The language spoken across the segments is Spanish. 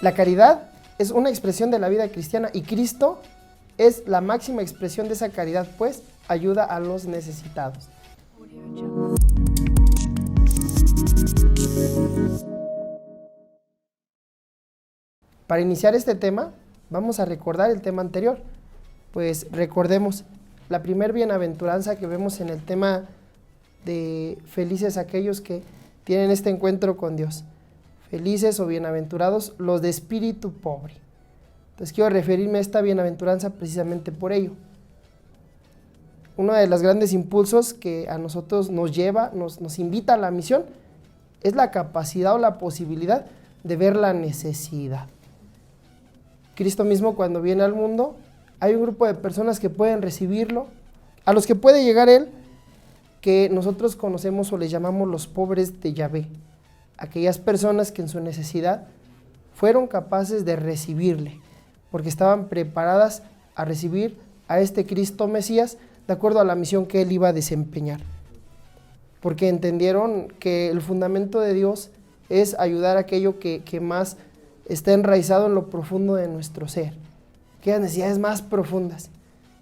La caridad es una expresión de la vida cristiana y Cristo es la máxima expresión de esa caridad, pues ayuda a los necesitados. Para iniciar este tema, vamos a recordar el tema anterior. Pues recordemos la primer bienaventuranza que vemos en el tema de felices aquellos que tienen este encuentro con Dios. Felices o bienaventurados los de espíritu pobre. Entonces quiero referirme a esta bienaventuranza precisamente por ello. Uno de los grandes impulsos que a nosotros nos lleva, nos invita a la misión, es la capacidad o la posibilidad de ver la necesidad. Cristo mismo, cuando viene al mundo, hay un grupo de personas que pueden recibirlo, a los que puede llegar Él, que nosotros conocemos o les llamamos los pobres de Yahvé, aquellas personas que en su necesidad fueron capaces de recibirle, porque estaban preparadas a recibir a este Cristo Mesías de acuerdo a la misión que Él iba a desempeñar, porque entendieron que el fundamento de Dios es ayudar a aquello que más está enraizado en lo profundo de nuestro ser, aquellas necesidades más profundas.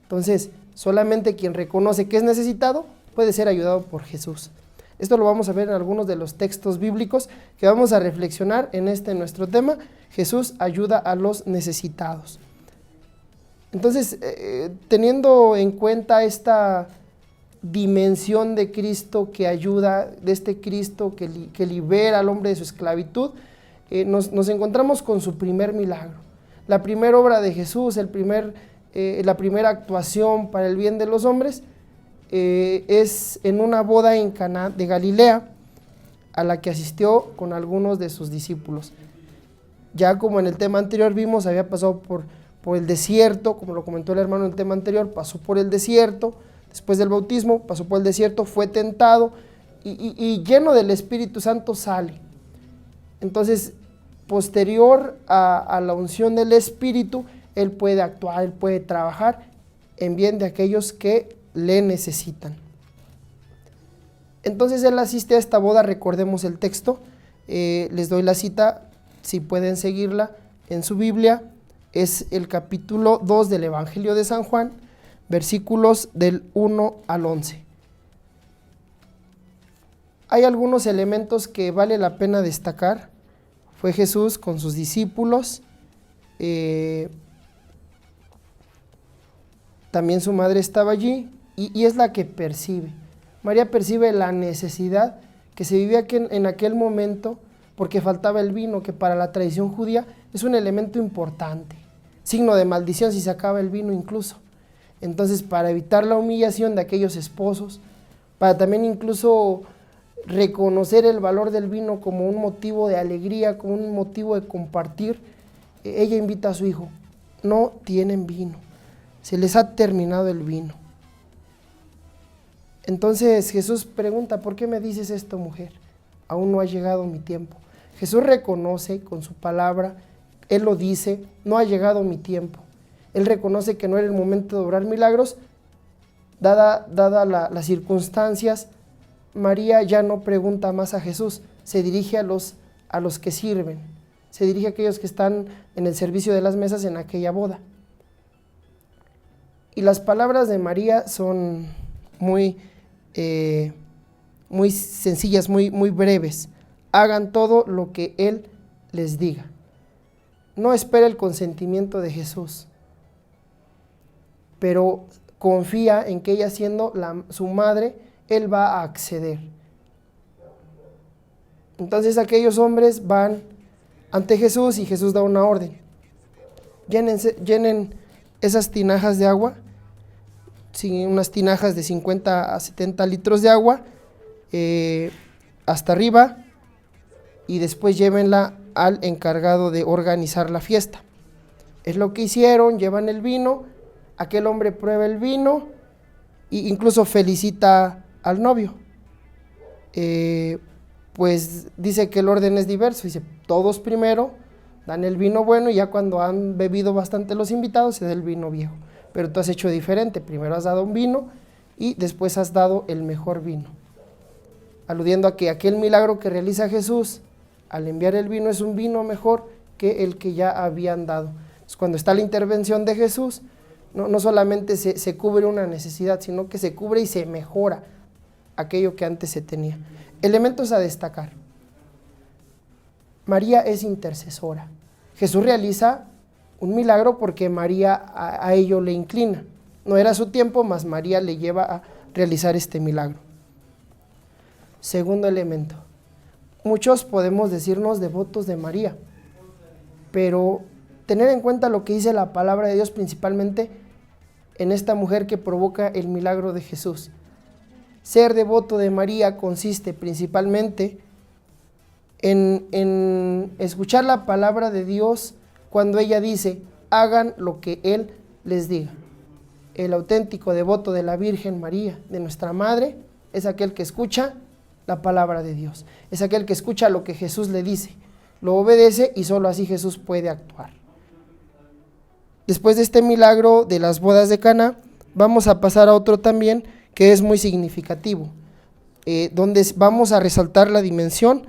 Entonces, solamente quien reconoce que es necesitado puede ser ayudado por Jesús. Esto lo vamos a ver en algunos de los textos bíblicos que vamos a reflexionar en nuestro tema. Jesús ayuda a los necesitados. Entonces, teniendo en cuenta esta dimensión de Cristo que ayuda, de este Cristo que libera al hombre de su esclavitud, nos encontramos con su primer milagro. La primera obra de Jesús, la primera actuación para el bien de los hombres, es en una boda en Caná de Galilea, a la que asistió con algunos de sus discípulos. Ya como en el tema anterior vimos, había pasado por el desierto, como lo comentó el hermano en el tema anterior, pasó por el desierto, después del bautismo, pasó por el desierto, fue tentado y lleno del Espíritu Santo sale. Entonces, posterior a la unción del Espíritu, Él puede actuar, Él puede trabajar en bien de aquellos que le necesitan. Entonces Él asiste a esta boda, recordemos el texto, les doy la cita, si pueden seguirla en su Biblia, es el capítulo 2 del Evangelio de San Juan, versículos del 1 al 11. Hay algunos elementos que vale la pena destacar. Fue Jesús con sus discípulos, también su madre estaba allí y es la que percibe. María percibe la necesidad que se vivía en aquel momento porque faltaba el vino, que para la tradición judía es un elemento importante, signo de maldición si se acaba el vino incluso. Entonces, para evitar la humillación de aquellos esposos, para también incluso reconocer el valor del vino como un motivo de alegría, como un motivo de compartir, ella invita a su hijo: no tienen vino, se les ha terminado el vino. Entonces Jesús pregunta: ¿por qué me dices esto, mujer? Aún no ha llegado mi tiempo. Jesús reconoce con su palabra, Él lo dice: no ha llegado mi tiempo. Él reconoce que no era el momento de obrar milagros, dada las circunstancias. María ya no pregunta más a Jesús, se dirige a los que sirven, se dirige a aquellos que están en el servicio de las mesas en aquella boda. Y las palabras de María son muy sencillas, muy breves. Hagan todo lo que Él les diga. No espera el consentimiento de Jesús, pero confía en que ella, siendo su madre, Él va a acceder. Entonces aquellos hombres van ante Jesús y Jesús da una orden: llenen esas tinajas de agua, unas tinajas de 50 a 70 litros de agua, hasta arriba, y después llévenla al encargado de organizar la fiesta. Es lo que hicieron, llevan el vino, aquel hombre prueba el vino e incluso felicita al novio. Pues dice que el orden es diverso, dice: todos primero dan el vino bueno y ya cuando han bebido bastante los invitados se da el vino viejo. Pero tú has hecho diferente, primero has dado un vino y después has dado el mejor vino. Aludiendo a que aquel milagro que realiza Jesús al enviar el vino es un vino mejor que el que ya habían dado. Entonces, cuando está la intervención de Jesús, no solamente se cubre una necesidad, sino que se cubre y se mejora aquello que antes se tenía. Elementos a destacar. María es intercesora. Jesús realiza un milagro porque María a ello le inclina. No era su tiempo, mas María le lleva a realizar este milagro. Segundo elemento. Muchos podemos decirnos devotos de María, pero tener en cuenta lo que dice la palabra de Dios, principalmente en esta mujer que provoca el milagro de Jesús. Ser devoto de María consiste principalmente en escuchar la palabra de Dios cuando ella dice, hagan lo que Él les diga. El auténtico devoto de la Virgen María, de nuestra Madre, es aquel que escucha la palabra de Dios. Es aquel que escucha lo que Jesús le dice, lo obedece y solo así Jesús puede actuar. Después de este milagro de las bodas de Caná, vamos a pasar a otro también que es muy significativo, donde vamos a resaltar la dimensión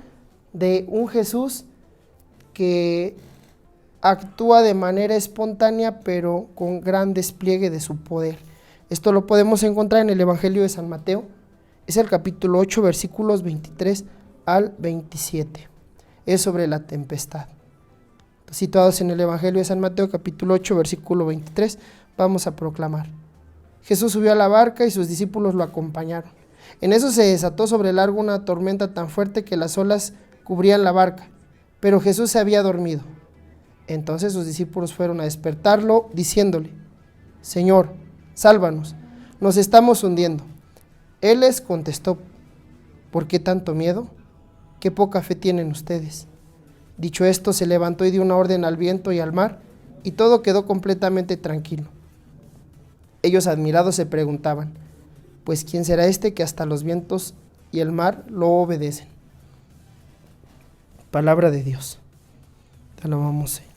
de un Jesús que actúa de manera espontánea, pero con gran despliegue de su poder. Esto lo podemos encontrar en el Evangelio de San Mateo, es el capítulo 8, versículos 23 al 27. Es sobre la tempestad. Situados en el Evangelio de San Mateo, capítulo 8, versículo 23, vamos a proclamar. Jesús subió a la barca y sus discípulos lo acompañaron. En eso se desató sobre el lago una tormenta tan fuerte que las olas cubrían la barca, pero Jesús se había dormido. Entonces sus discípulos fueron a despertarlo, diciéndole, Señor, sálvanos, nos estamos hundiendo. Él les contestó, ¿por qué tanto miedo? ¿Qué poca fe tienen ustedes? Dicho esto, se levantó y dio una orden al viento y al mar, y todo quedó completamente tranquilo. Ellos admirados se preguntaban, pues ¿quién será este que hasta los vientos y el mar lo obedecen? Palabra de Dios. Te alabamos, Señor.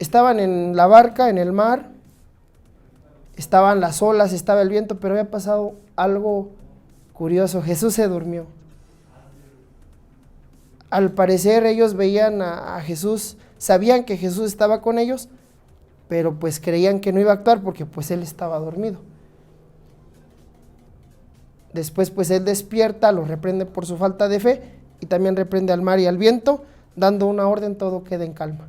Estaban en la barca, en el mar, estaban las olas, estaba el viento, pero había pasado algo curioso. Jesús se durmió. Al parecer ellos veían a Jesús, sabían que Jesús estaba con ellos, pero pues creían que no iba a actuar porque pues él estaba dormido. Después pues él despierta, los reprende por su falta de fe y también reprende al mar y al viento, dando una orden, todo queda en calma.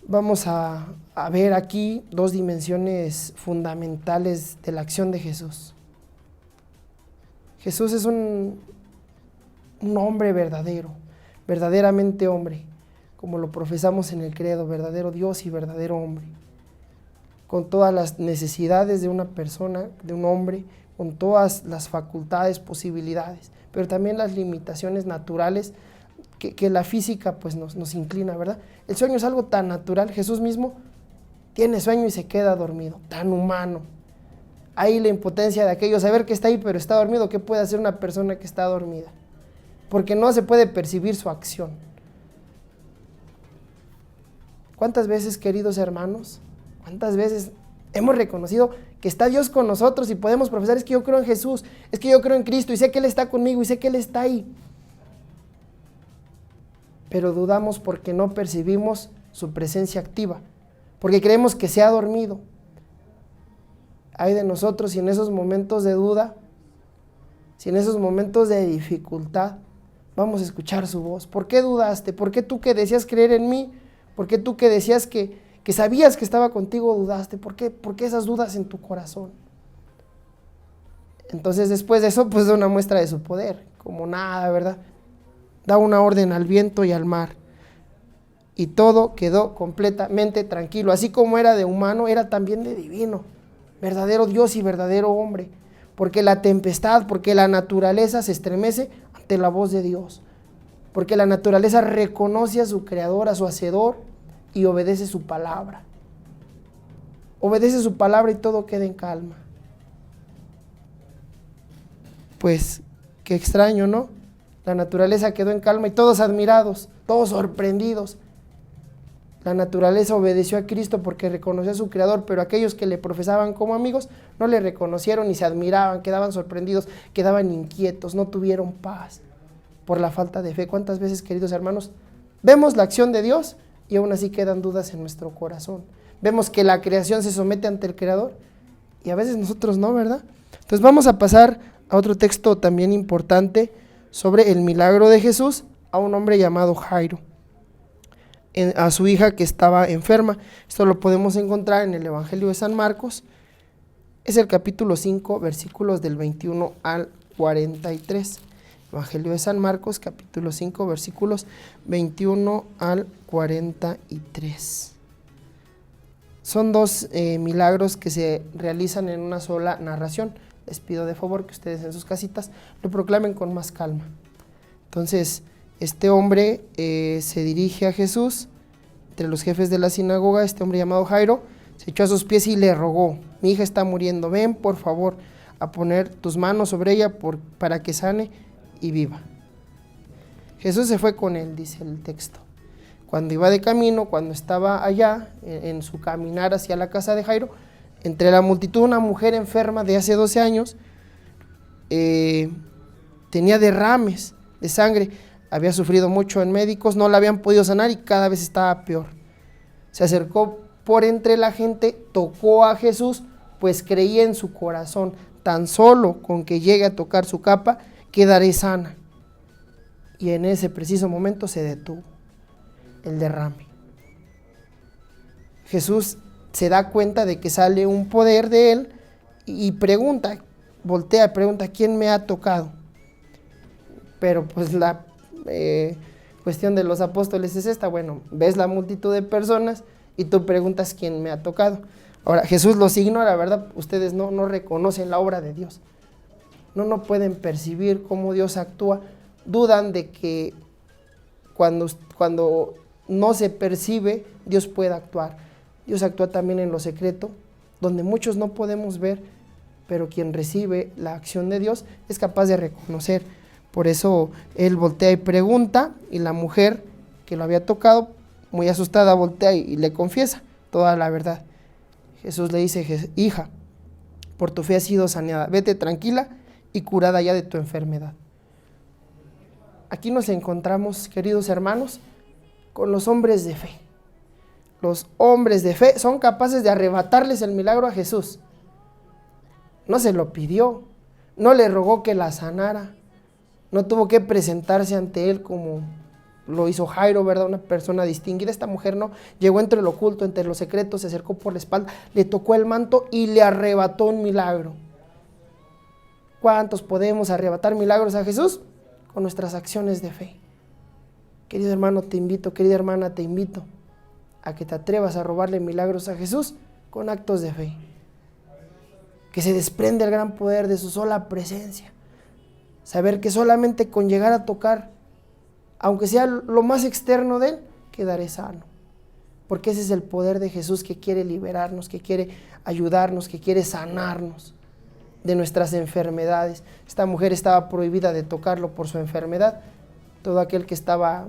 Vamos a ver aquí dos dimensiones fundamentales de la acción de Jesús. Jesús es un hombre verdadero, verdaderamente hombre, como lo profesamos en el credo, verdadero Dios y verdadero hombre, con todas las necesidades de una persona, de un hombre, con todas las facultades, posibilidades, pero también las limitaciones naturales que la física pues nos inclina, ¿verdad? El sueño es algo tan natural, Jesús mismo tiene sueño y se queda dormido, tan humano. Ahí la impotencia de aquello, saber que está ahí pero está dormido, ¿qué puede hacer una persona que está dormida? Porque no se puede percibir su acción. ¿Cuántas veces, queridos hermanos, cuántas veces hemos reconocido que está Dios con nosotros y podemos profesar, es que yo creo en Jesús, es que yo creo en Cristo y sé que Él está conmigo y sé que Él está ahí? Pero dudamos porque no percibimos su presencia activa, porque creemos que se ha dormido. Ay de nosotros si en esos momentos de duda, si en esos momentos de dificultad, vamos a escuchar su voz. ¿Por qué dudaste? ¿Por qué tú que decías creer en mí? ¿Por qué tú que decías que sabías que estaba contigo dudaste? ¿Por qué esas dudas en tu corazón? Entonces después de eso, pues da una muestra de su poder, como nada, ¿verdad? Da una orden al viento y al mar. Y todo quedó completamente tranquilo. Así como era de humano, era también de divino. Verdadero Dios y verdadero hombre. Porque la tempestad, porque la naturaleza se estremece ante la voz de Dios. Porque la naturaleza reconoce a su creador, a su hacedor, y obedece su palabra. Obedece su palabra y todo queda en calma. Pues, qué extraño, ¿no? La naturaleza quedó en calma y todos admirados, todos sorprendidos. La naturaleza obedeció a Cristo porque reconoció a su creador, pero aquellos que le profesaban como amigos no le reconocieron y se admiraban, quedaban sorprendidos, quedaban inquietos, no tuvieron paz por la falta de fe. ¿Cuántas veces, queridos hermanos, Vemos la acción de Dios y aún así quedan dudas en nuestro corazón. Vemos que la creación se somete ante el Creador y a veces nosotros no, ¿verdad? Entonces vamos a pasar a otro texto también importante sobre el milagro de Jesús a un hombre llamado Jairo, a su hija que estaba enferma. Esto lo podemos encontrar en el Evangelio de San Marcos. Es el capítulo 5, versículos del 21 al 43. Evangelio de San Marcos, capítulo 5, versículos 21 al 43. Son dos milagros que se realizan en una sola narración. Les pido de favor que ustedes en sus casitas lo proclamen con más calma. Entonces, este hombre se dirige a Jesús, entre los jefes de la sinagoga. Este hombre llamado Jairo se echó a sus pies y le rogó: mi hija está muriendo, ven por favor a poner tus manos sobre ella para que sane y viva. Jesús se fue con él, dice el texto. Cuando iba de camino, cuando estaba allá, en su caminar hacia la casa de Jairo, entre la multitud una mujer enferma de hace 12 años, tenía derrames de sangre, había sufrido mucho en médicos, no la habían podido sanar y cada vez estaba peor. Se acercó por entre la gente, tocó a Jesús, pues creía en su corazón: tan solo con que llegue a tocar su capa, quedaré sana. Y en ese preciso momento se detuvo el derrame. Jesús se da cuenta de que sale un poder de él y pregunta, voltea y pregunta: ¿quién me ha tocado? Pero pues la cuestión de los apóstoles es esta: bueno, ves la multitud de personas y tú preguntas quién me ha tocado. Ahora, Jesús los ignora, ¿verdad? Ustedes no reconocen la obra de Dios. No pueden percibir cómo Dios actúa. Dudan de que cuando no se percibe, Dios puede actuar. Dios actúa también en lo secreto, donde muchos no podemos ver, pero quien recibe la acción de Dios es capaz de reconocer. Por eso él voltea y pregunta, y la mujer que lo había tocado, muy asustada, voltea y le confiesa toda la verdad. Jesús le dice: hija, por tu fe has sido saneada, vete tranquila y curada ya de tu enfermedad. Aquí nos encontramos, queridos hermanos, con los hombres de fe. Los hombres de fe son capaces de arrebatarles el milagro a Jesús. No se lo pidió, no le rogó que la sanara, no tuvo que presentarse ante él como lo hizo Jairo, ¿verdad? Una persona distinguida. Esta mujer no, llegó entre lo oculto, entre lo secreto, se acercó por la espalda, le tocó el manto y le arrebató un milagro. ¿Cuántos podemos arrebatar milagros a Jesús? Con nuestras acciones de fe. Querido hermano, te invito, querida hermana, te invito a que te atrevas a robarle milagros a Jesús con actos de fe. Que se desprende el gran poder de su sola presencia. Saber que solamente con llegar a tocar, aunque sea lo más externo de él, quedaré sano. Porque ese es el poder de Jesús, que quiere liberarnos, que quiere ayudarnos, que quiere sanarnos de nuestras enfermedades. Esta mujer estaba prohibida de tocarlo por su enfermedad. Todo aquel que estaba,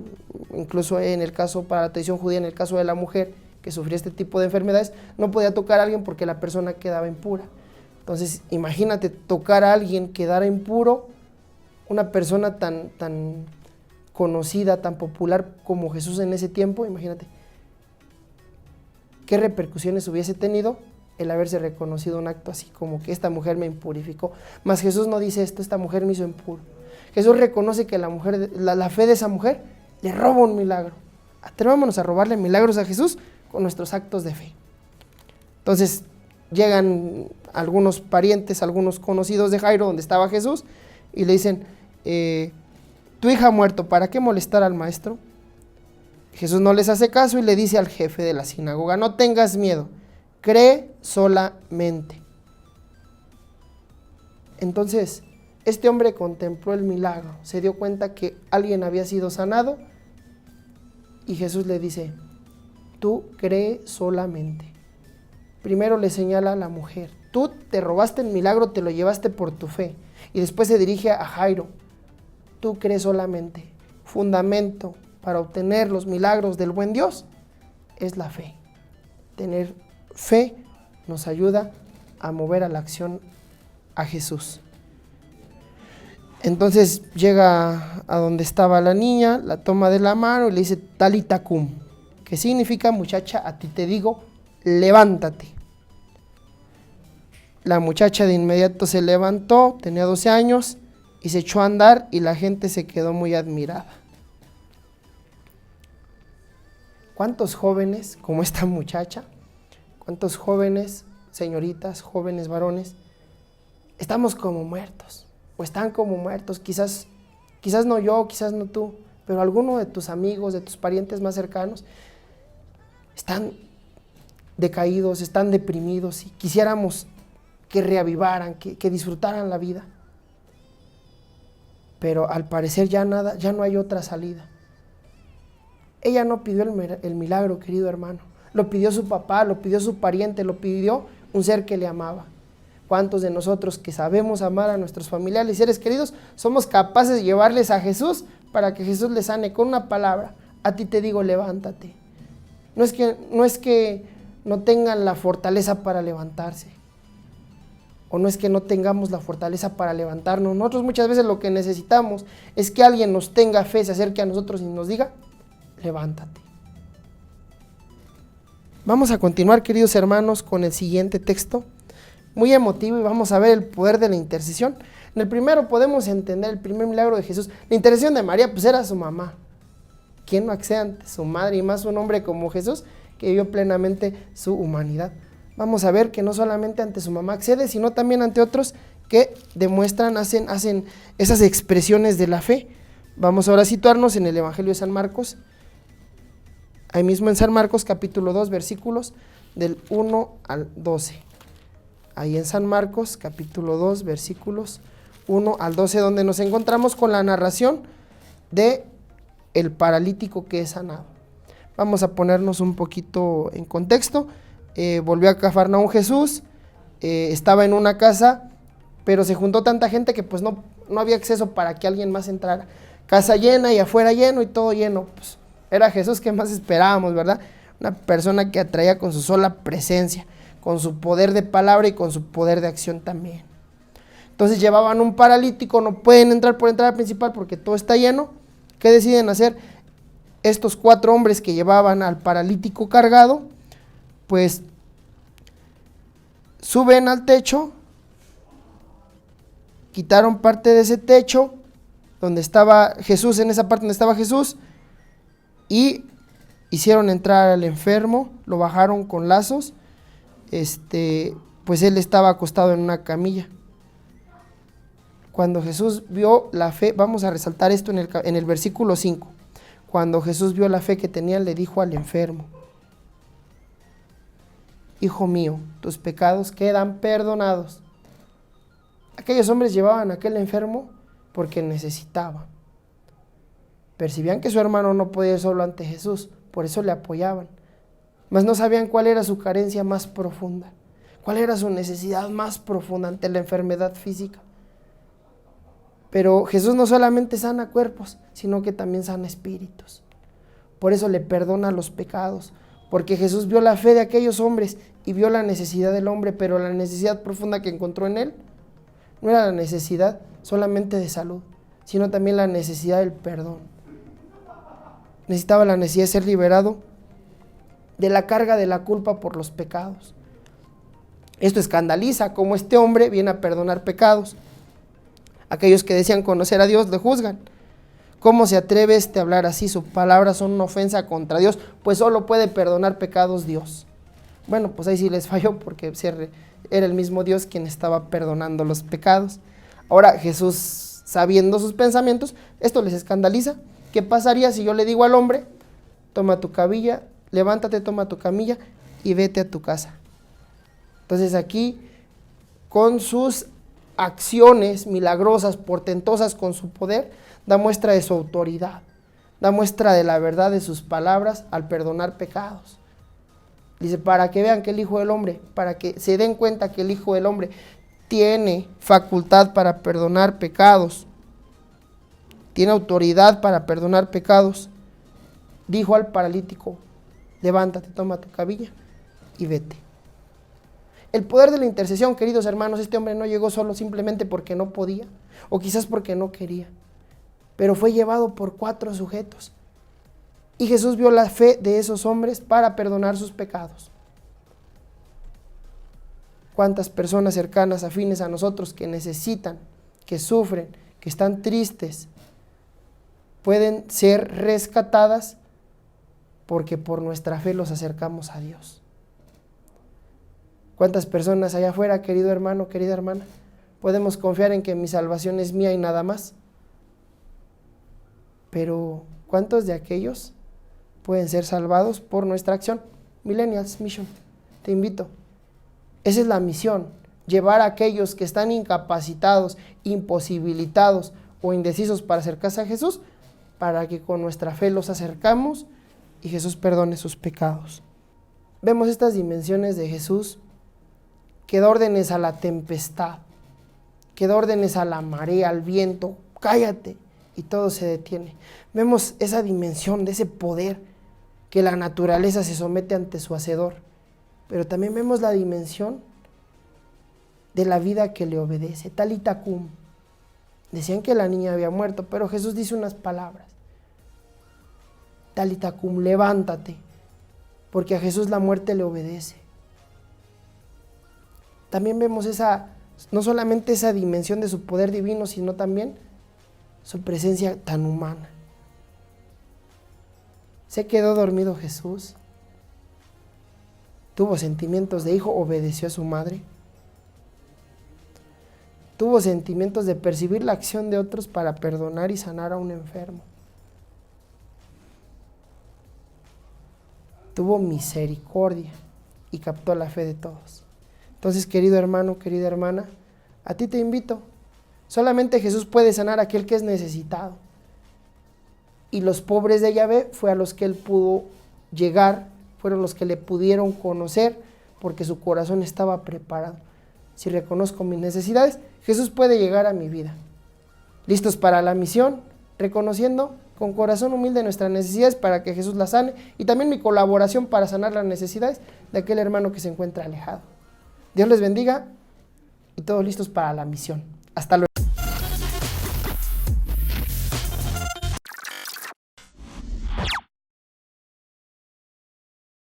incluso en el caso para la tradición judía, en el caso de la mujer que sufría este tipo de enfermedades, no podía tocar a alguien porque la persona quedaba impura. Entonces, imagínate tocar a alguien, quedara impuro, una persona tan conocida, tan popular como Jesús en ese tiempo. Imagínate qué repercusiones hubiese tenido el haberse reconocido un acto así, como que esta mujer me impurificó. Mas Jesús no dice esto: esta mujer me hizo impuro. Jesús reconoce que la fe de esa mujer le roba un milagro. Atrevámonos a robarle milagros a Jesús con nuestros actos de fe. Entonces llegan algunos parientes, algunos conocidos de Jairo, donde estaba Jesús, y le dicen: tu hija ha muerto, ¿para qué molestar al maestro? Jesús no les hace caso y le dice al jefe de la sinagoga: no tengas miedo, cree solamente. Entonces, este hombre contempló el milagro, se dio cuenta que alguien había sido sanado y Jesús le dice: tú cree solamente. Primero le señala a la mujer: tú te robaste el milagro, te lo llevaste por tu fe. Y después se dirige a Jairo: tú crees solamente. Fundamento para obtener los milagros del buen Dios es la fe. Tener fe nos ayuda a mover a la acción a Jesús. Entonces llega a donde estaba la niña, la toma de la mano y le dice Talita cum, que significa muchacha, a ti te digo, levántate. La muchacha de inmediato se levantó, tenía 12 años, y se echó a andar y la gente se quedó muy admirada. ¿Cuántos jóvenes como esta muchacha? ¿Cuántos jóvenes, señoritas, jóvenes varones, estamos como muertos? O están como muertos, quizás no yo, quizás no tú, pero alguno de tus amigos, de tus parientes más cercanos, están decaídos, están deprimidos y quisiéramos que reavivaran, que disfrutaran la vida. Pero al parecer ya no hay otra salida. Ella no pidió el milagro, querido hermano. Lo pidió su papá, lo pidió su pariente, lo pidió un ser que le amaba. ¿Cuántos de nosotros que sabemos amar a nuestros familiares y seres queridos somos capaces de llevarles a Jesús para que Jesús les sane con una palabra? A ti te digo, levántate. No es que no tengan la fortaleza para levantarse, o no es que no tengamos la fortaleza para levantarnos. Nosotros muchas veces lo que necesitamos es que alguien nos tenga fe, se acerque a nosotros y nos diga, levántate. Vamos a continuar, queridos hermanos, con el siguiente texto, muy emotivo, y vamos a ver el poder de la intercesión. En el primero podemos entender el primer milagro de Jesús. La intercesión de María, pues era su mamá. ¿Quién no accede ante su madre, y más un hombre como Jesús, que vivió plenamente su humanidad? Vamos a ver que no solamente ante su mamá accede, sino también ante otros que demuestran, hacen esas expresiones de la fe. Vamos ahora a situarnos en el Evangelio de San Marcos, ahí mismo en San Marcos capítulo 2, versículos del 1 al 12. Ahí en San Marcos capítulo 2, versículos 1 al 12, donde nos encontramos con la narración de el paralítico que es sanado. Vamos a ponernos un poquito en contexto. Volvió a Cafarnaúm Jesús, estaba en una casa, pero se juntó tanta gente que pues no había acceso para que alguien más entrara. Casa llena y afuera lleno y todo lleno. Pues era Jesús que más esperábamos, ¿verdad? Una persona que atraía con su sola presencia, con su poder de palabra y con su poder de acción también. Entonces llevaban un paralítico, no pueden entrar por entrada principal porque todo está lleno. ¿Qué deciden hacer? Estos 4 hombres que llevaban al paralítico cargado, pues suben al techo, quitaron parte de ese techo donde estaba Jesús, en esa parte donde estaba Jesús, y hicieron entrar al enfermo, lo bajaron con lazos, pues él estaba acostado en una camilla. Cuando Jesús vio la fe, vamos a resaltar esto en el versículo 5, cuando Jesús vio la fe que tenían, le dijo al enfermo, hijo mío, tus pecados quedan perdonados. Aquellos hombres llevaban a aquel enfermo porque necesitaban. Percibían que su hermano no podía ir solo ante Jesús, por eso le apoyaban. Mas no sabían cuál era su carencia más profunda, cuál era su necesidad más profunda ante la enfermedad física. Pero Jesús no solamente sana cuerpos, sino que también sana espíritus. Por eso le perdona los pecados, porque Jesús vio la fe de aquellos hombres y vio la necesidad del hombre, pero la necesidad profunda que encontró en él no era la necesidad solamente de salud, sino también la necesidad del perdón. Necesitaba la necesidad de ser liberado de la carga de la culpa por los pecados. Esto escandaliza cómo este hombre viene a perdonar pecados. Aquellos que decían conocer a Dios le juzgan. ¿Cómo se atreve a hablar así? Sus palabras son una ofensa contra Dios, pues solo puede perdonar pecados Dios. Bueno, pues ahí sí les falló, porque era el mismo Dios quien estaba perdonando los pecados. Ahora Jesús, sabiendo sus pensamientos, esto les escandaliza. ¿Qué pasaría si yo le digo al hombre, toma tu camilla, levántate, toma tu camilla y vete a tu casa? Entonces aquí, con sus acciones milagrosas, portentosas, con su poder, da muestra de su autoridad, da muestra de la verdad de sus palabras al perdonar pecados. Dice, para que vean que el Hijo del Hombre, para que se den cuenta que el Hijo del Hombre tiene facultad para perdonar pecados, tiene autoridad para perdonar pecados, dijo al paralítico, levántate, toma tu camilla y vete. El poder de la intercesión, queridos hermanos, este hombre no llegó solo simplemente porque no podía, o quizás porque no quería, pero fue llevado por 4 sujetos. Y Jesús vio la fe de esos hombres para perdonar sus pecados. ¿Cuántas personas cercanas, afines a nosotros, que necesitan, que sufren, que están tristes, pueden ser rescatadas porque por nuestra fe los acercamos a Dios? ¿Cuántas personas allá afuera, querido hermano, querida hermana, podemos confiar en que mi salvación es mía y nada más? Pero ¿cuántos de aquellos pueden ser salvados por nuestra acción? Millennials Mission, te invito. Esa es la misión, llevar a aquellos que están incapacitados, imposibilitados o indecisos para acercarse a Jesús, para que con nuestra fe los acercamos y Jesús perdone sus pecados. Vemos estas dimensiones de Jesús, que da órdenes a la tempestad, que da órdenes a la marea, al viento, cállate, y todo se detiene. Vemos esa dimensión de ese poder, que la naturaleza se somete ante su hacedor, pero también vemos la dimensión de la vida que le obedece. Talita cum. Decían que la niña había muerto, pero Jesús dice unas palabras. Talita cum, levántate, porque a Jesús la muerte le obedece. También vemos no solamente esa dimensión de su poder divino, sino también su presencia tan humana. Se quedó dormido Jesús, tuvo sentimientos de hijo, obedeció a su madre, tuvo sentimientos de percibir la acción de otros para perdonar y sanar a un enfermo, tuvo misericordia y captó la fe de todos. Entonces, querido hermano, querida hermana, a ti te invito. Solamente Jesús puede sanar a aquel que es necesitado. Y los pobres de Yahvé fue a los que él pudo llegar, fueron los que le pudieron conocer, porque su corazón estaba preparado. Si reconozco mis necesidades, Jesús puede llegar a mi vida. Listos para la misión, reconociendo con corazón humilde nuestras necesidades para que Jesús las sane, y también mi colaboración para sanar las necesidades de aquel hermano que se encuentra alejado. Dios les bendiga y todos listos para la misión. Hasta luego.